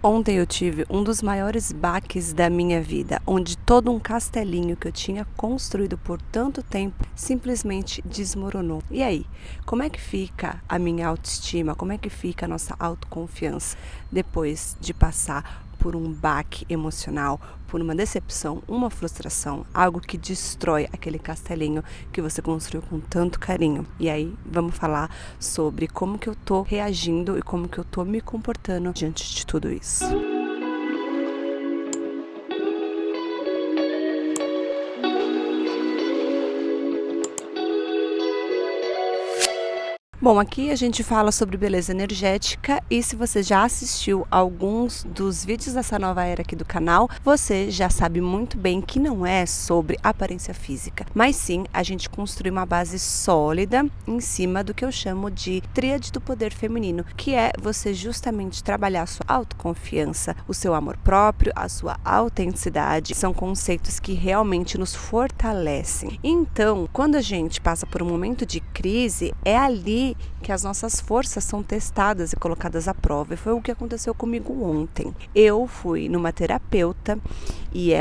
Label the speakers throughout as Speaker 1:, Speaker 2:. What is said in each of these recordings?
Speaker 1: Ontem eu tive um dos maiores baques da minha vida, onde todo um castelinho que eu tinha construído por tanto tempo simplesmente desmoronou. E aí, como é que fica a minha autoestima? Como é que fica a nossa autoconfiança depois de passar por um baque emocional, por uma decepção, uma frustração, algo que destrói aquele castelinho que você construiu com tanto carinho? E aí, vamos falar sobre como que eu tô reagindo e como que eu tô me comportando diante de tudo isso. Bom, aqui a gente fala sobre beleza energética e se você já assistiu alguns dos vídeos dessa nova era aqui do canal, você já sabe muito bem que não é sobre aparência física, mas sim a gente construir uma base sólida em cima do que eu chamo de tríade do poder feminino, que é você justamente trabalhar a sua autoconfiança, o seu amor próprio, a sua autenticidade. São conceitos que realmente nos fortalecem. Então, quando a gente passa por um momento de crise, é ali que as nossas forças são testadas e colocadas à prova. E foi o que aconteceu comigo ontem. Eu fui numa terapeuta e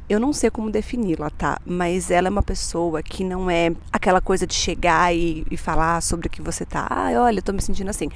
Speaker 1: eu não sei como defini-la, tá? Mas ela é uma pessoa que não é aquela coisa de chegar e falar sobre o que você tá. Olha, eu tô me sentindo assim.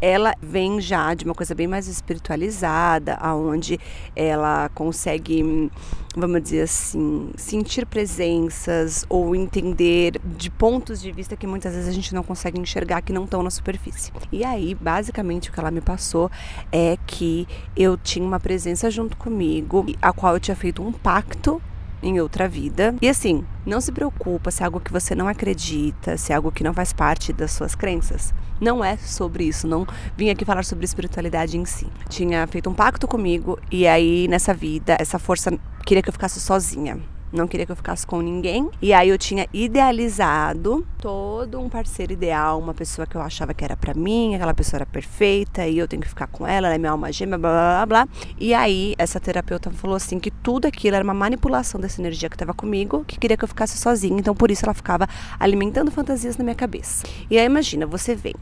Speaker 1: Ela vem já de uma coisa bem mais espiritualizada, aonde ela consegue, vamos dizer assim, sentir presenças ou entender de pontos de vista que muitas vezes a gente não consegue enxergar, que não estão na superfície. E aí, basicamente, o que ela me passou é que eu tinha uma presença junto comigo, a qual eu tinha feito um pacto em outra vida. E assim, não se preocupa se é algo que você não acredita, se é algo que não faz parte das suas crenças. Não é sobre isso, não vim aqui falar sobre espiritualidade em si. Tinha feito um pacto comigo e aí nessa vida, essa força queria que eu ficasse sozinha. Não queria que eu ficasse com ninguém. E aí eu tinha idealizado todo um parceiro ideal, uma pessoa que eu achava que era pra mim, aquela pessoa era perfeita e eu tenho que ficar com ela é minha alma gêmea, blá, blá, blá, blá. E aí essa terapeuta falou assim que tudo aquilo era uma manipulação dessa energia que estava comigo, que queria que eu ficasse sozinha, então por isso ela ficava alimentando fantasias na minha cabeça. E aí imagina, você vem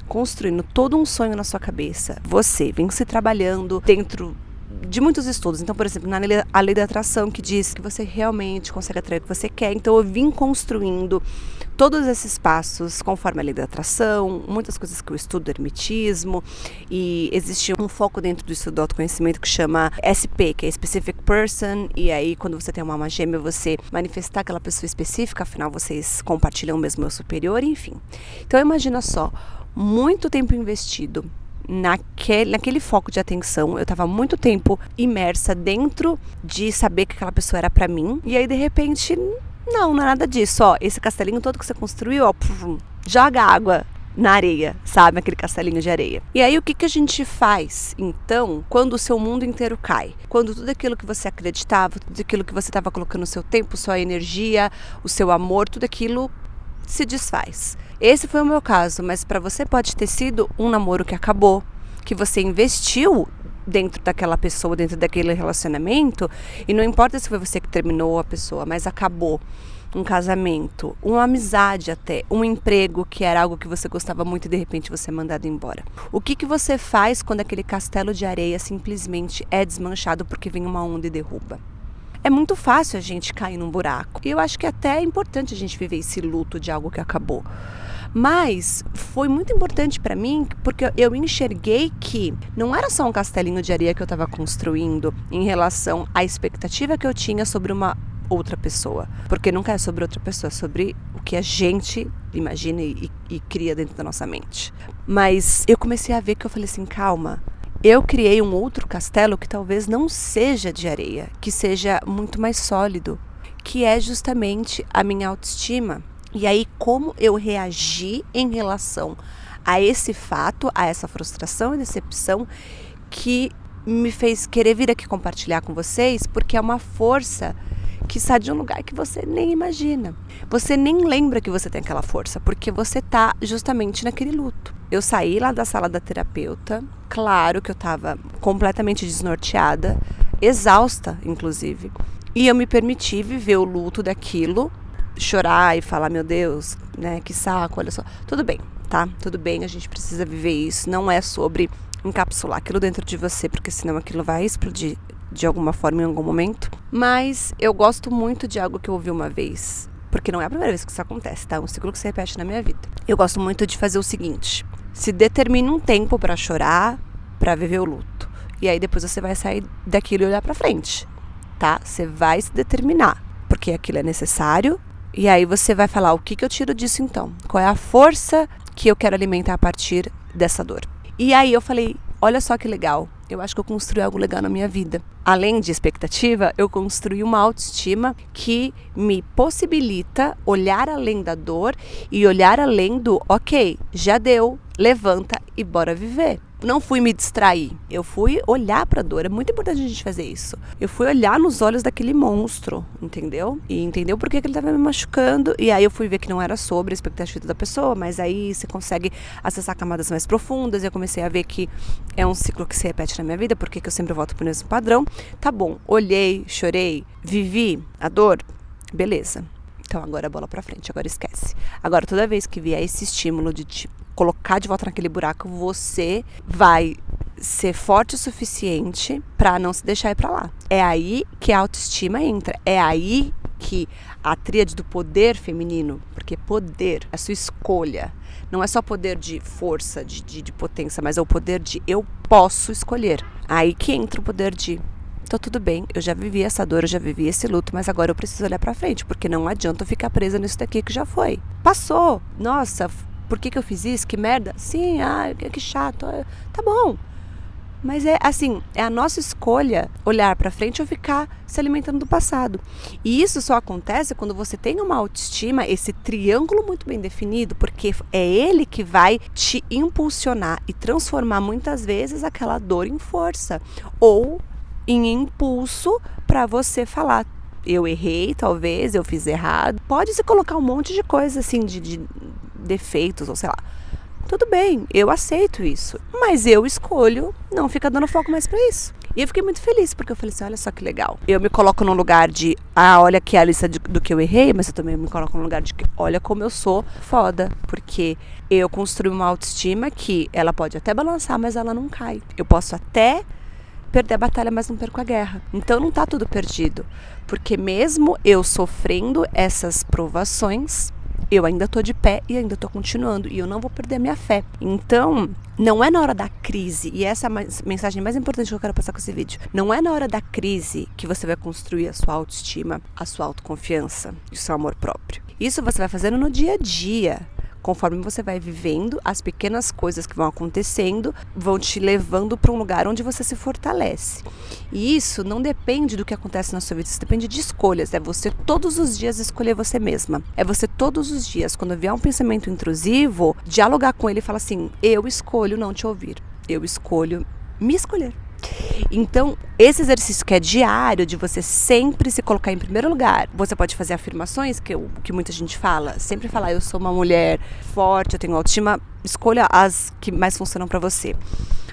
Speaker 1: construindo todo um sonho na sua cabeça, você vem se trabalhando dentro de muitos estudos. Então, por exemplo, a lei da atração, que diz que você realmente consegue atrair o que você quer. Então, eu vim construindo todos esses passos conforme a lei da atração, muitas coisas que eu estudo, hermetismo, e existe um foco dentro do estudo do autoconhecimento que chama SP, que é Specific Person, e aí quando você tem uma alma gêmea, você manifestar aquela pessoa específica, afinal vocês compartilham o mesmo eu superior, enfim. Então, imagina só, muito tempo investido naquele foco de atenção. Eu estava muito tempo imersa dentro de saber que aquela pessoa era pra mim. E aí, de repente, não é nada disso. Ó, esse castelinho todo que você construiu, ó, joga água na areia, sabe? Aquele castelinho de areia. E aí, o que a gente faz, então, quando o seu mundo inteiro cai? Quando tudo aquilo que você acreditava, tudo aquilo que você estava colocando o seu tempo, sua energia, o seu amor, tudo aquilo se desfaz. Esse foi o meu caso, mas para você pode ter sido um namoro que acabou, que você investiu dentro daquela pessoa, dentro daquele relacionamento, e não importa se foi você que terminou a pessoa, mas acabou. Um casamento, uma amizade até, um emprego que era algo que você gostava muito e de repente você é mandado embora. O que você faz quando aquele castelo de areia simplesmente é desmanchado porque vem uma onda e derruba? É muito fácil a gente cair num buraco. E eu acho que até é importante a gente viver esse luto de algo que acabou. Mas foi muito importante para mim porque eu enxerguei que não era só um castelinho de areia que eu estava construindo em relação à expectativa que eu tinha sobre uma outra pessoa. Porque nunca é sobre outra pessoa, é sobre o que a gente imagina e cria dentro da nossa mente. Mas eu comecei a ver que eu falei assim, calma. Eu criei um outro castelo que talvez não seja de areia, que seja muito mais sólido, que é justamente a minha autoestima. E aí, como eu reagi em relação a esse fato, a essa frustração e decepção, que me fez querer vir aqui compartilhar com vocês, porque é uma força que sai de um lugar que você nem imagina. Você nem lembra que você tem aquela força, porque você tá justamente naquele luto. Eu saí lá da sala da terapeuta, claro que eu tava completamente desnorteada, exausta, inclusive. E eu me permiti viver o luto daquilo, chorar e falar, meu Deus, né, que saco, olha só. Tudo bem, tá? Tudo bem, a gente precisa viver isso. Não é sobre encapsular aquilo dentro de você, porque senão aquilo vai explodir de alguma forma em algum momento. Mas eu gosto muito de algo que eu ouvi uma vez, porque não é a primeira vez que isso acontece, tá? É um ciclo que se repete na minha vida. Eu gosto muito de fazer o seguinte: se determine um tempo pra chorar, pra viver o luto. E aí depois você vai sair daquilo e olhar pra frente, tá? Você vai se determinar, porque aquilo é necessário. E aí você vai falar, o que eu tiro disso então? Qual é a força que eu quero alimentar a partir dessa dor? E aí eu falei, olha só que legal, eu acho que eu construí algo legal na minha vida. Além de expectativa, eu construí uma autoestima que me possibilita olhar além da dor e olhar além do, ok, já deu, levanta e bora viver. Não fui me distrair, eu fui olhar pra dor. É muito importante a gente fazer isso. Eu fui olhar nos olhos daquele monstro, entendeu? E entendeu por que ele estava me machucando. E aí eu fui ver que não era sobre a expectativa da pessoa, mas aí você consegue acessar camadas mais profundas. E eu comecei a ver que é um ciclo que se repete na minha vida, porque eu sempre volto pro mesmo padrão. Tá bom, olhei, chorei, vivi a dor, beleza. Então agora a bola pra frente, agora esquece. Agora toda vez que vier esse estímulo de te colocar de volta naquele buraco, você vai ser forte o suficiente pra não se deixar ir pra lá. É aí que a autoestima entra, é aí que a tríade do poder feminino, porque poder é a sua escolha, não é só poder de força, de potência, mas é o poder de eu posso escolher. Aí que entra o poder de então tudo bem, eu já vivi essa dor, eu já vivi esse luto, mas agora eu preciso olhar pra frente, porque não adianta eu ficar presa nisso daqui que já foi. Passou, nossa, por que eu fiz isso? Que merda? Sim, que chato, tá bom. Mas é assim, é a nossa escolha olhar pra frente ou ficar se alimentando do passado. E isso só acontece quando você tem uma autoestima, esse triângulo muito bem definido, porque é ele que vai te impulsionar e transformar muitas vezes aquela dor em força. Ou em impulso para você falar, eu errei, talvez, eu fiz errado. Pode se colocar um monte de coisa assim, de defeitos, ou sei lá. Tudo bem, eu aceito isso. Mas eu escolho não ficar dando foco mais pra isso. E eu fiquei muito feliz, porque eu falei assim, olha só que legal. Eu me coloco num lugar de, olha aqui a lista do que eu errei, mas eu também me coloco num lugar de, olha como eu sou foda. Porque eu construí uma autoestima que ela pode até balançar, mas ela não cai. Eu posso até perder a batalha, mas não perco a guerra. Então não tá tudo perdido, porque mesmo eu sofrendo essas provações, eu ainda tô de pé e ainda tô continuando, e eu não vou perder a minha fé. Então, não é na hora da crise, e essa é a mensagem mais importante que eu quero passar com esse vídeo, não é na hora da crise que você vai construir a sua autoestima, a sua autoconfiança e o seu amor próprio. Isso você vai fazendo no dia a dia. Conforme você vai vivendo, as pequenas coisas que vão acontecendo vão te levando para um lugar onde você se fortalece. E isso não depende do que acontece na sua vida, isso depende de escolhas. É você todos os dias escolher você mesma. É você todos os dias, quando vier um pensamento intrusivo, dialogar com ele e falar assim, eu escolho não te ouvir. Eu escolho me escolher. Então, esse exercício que é diário, de você sempre se colocar em primeiro lugar, você pode fazer afirmações, que muita gente fala, sempre falar, eu sou uma mulher forte, eu tenho autoestima, escolha as que mais funcionam pra você.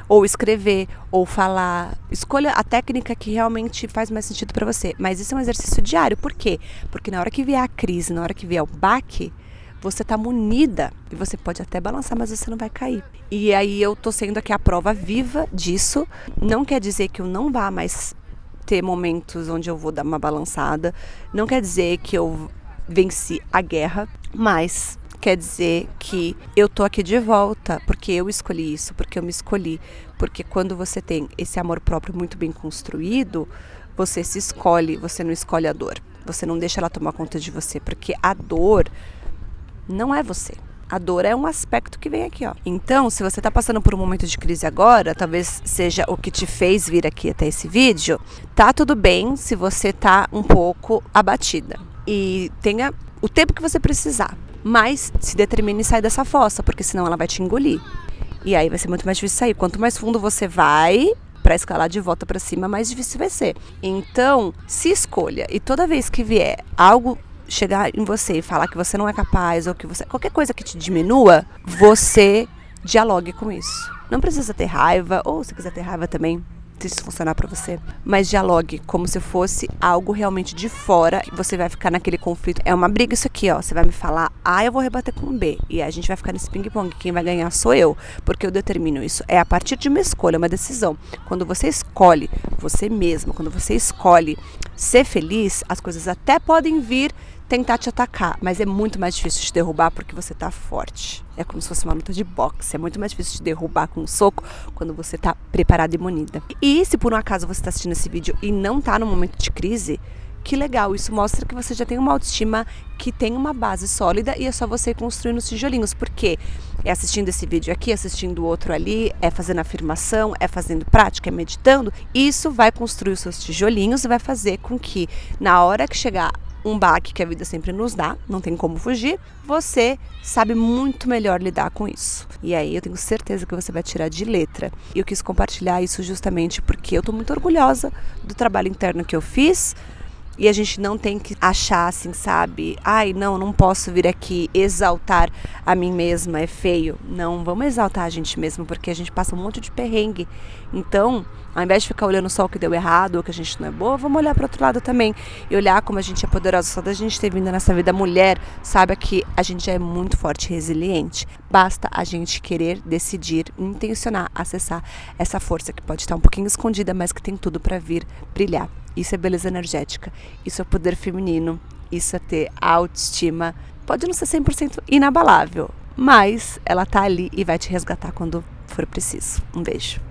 Speaker 1: Ou escrever, ou falar, escolha a técnica que realmente faz mais sentido pra você. Mas isso é um exercício diário, por quê? Porque na hora que vier a crise, na hora que vier o baque, você tá munida e você pode até balançar, mas você não vai cair. E aí eu tô sendo aqui a prova viva disso. Não quer dizer que eu não vá mais ter momentos onde eu vou dar uma balançada. Não quer dizer que eu venci a guerra, mas quer dizer que eu tô aqui de volta, porque eu escolhi isso, porque eu me escolhi. Porque quando você tem esse amor próprio muito bem construído, você se escolhe, você não escolhe a dor. Você não deixa ela tomar conta de você, porque a dor não é você. A dor é um aspecto que vem aqui, ó. Então, se você tá passando por um momento de crise agora, talvez seja o que te fez vir aqui até esse vídeo, tá tudo bem se você tá um pouco abatida. E tenha o tempo que você precisar. Mas se determine e sai dessa fossa, porque senão ela vai te engolir. E aí vai ser muito mais difícil sair. Quanto mais fundo você vai para escalar de volta para cima, mais difícil vai ser. Então, se escolha. E toda vez que vier algo chegar em você e falar que você não é capaz, ou que você, qualquer coisa que te diminua, você dialogue com isso. Não precisa ter raiva, ou se quiser ter raiva também, se isso funcionar pra você. Mas dialogue como se fosse algo realmente de fora e você vai ficar naquele conflito. É uma briga isso aqui, ó. Você vai me falar A, eu vou rebater com B. E a gente vai ficar nesse ping-pong. Quem vai ganhar sou eu, porque eu determino isso. É a partir de uma escolha, uma decisão. Quando você escolhe você mesmo, quando você escolhe ser feliz, as coisas até podem vir tentar te atacar, mas é muito mais difícil te derrubar porque você tá forte. É como se fosse uma luta de boxe. É muito mais difícil te derrubar com um soco quando você tá preparada e munida. E se por um acaso você tá assistindo esse vídeo e não tá no momento de crise, que legal, isso mostra que você já tem uma autoestima que tem uma base sólida e é só você construir nos tijolinhos, porque é assistindo esse vídeo aqui, assistindo o outro ali, é fazendo afirmação, é fazendo prática, é meditando, isso vai construir os seus tijolinhos e vai fazer com que na hora que chegar um baque que a vida sempre nos dá, não tem como fugir, você sabe muito melhor lidar com isso. E aí eu tenho certeza que você vai tirar de letra. E eu quis compartilhar isso justamente porque eu tô muito orgulhosa do trabalho interno que eu fiz. E a gente não tem que achar assim, sabe? Ai, não posso vir aqui exaltar a mim mesma, é feio. Não, vamos exaltar a gente mesma, porque a gente passa um monte de perrengue. Então, ao invés de ficar olhando só o que deu errado, ou que a gente não é boa, vamos olhar para o outro lado também. E olhar como a gente é poderosa. Só da gente ter vindo nessa vida mulher, saiba que a gente já é muito forte e resiliente. Basta a gente querer, decidir, intencionar, acessar essa força que pode estar um pouquinho escondida, mas que tem tudo para vir brilhar. Isso é beleza energética, isso é poder feminino, isso é ter autoestima. Pode não ser 100% inabalável, mas ela tá ali e vai te resgatar quando for preciso. Um beijo.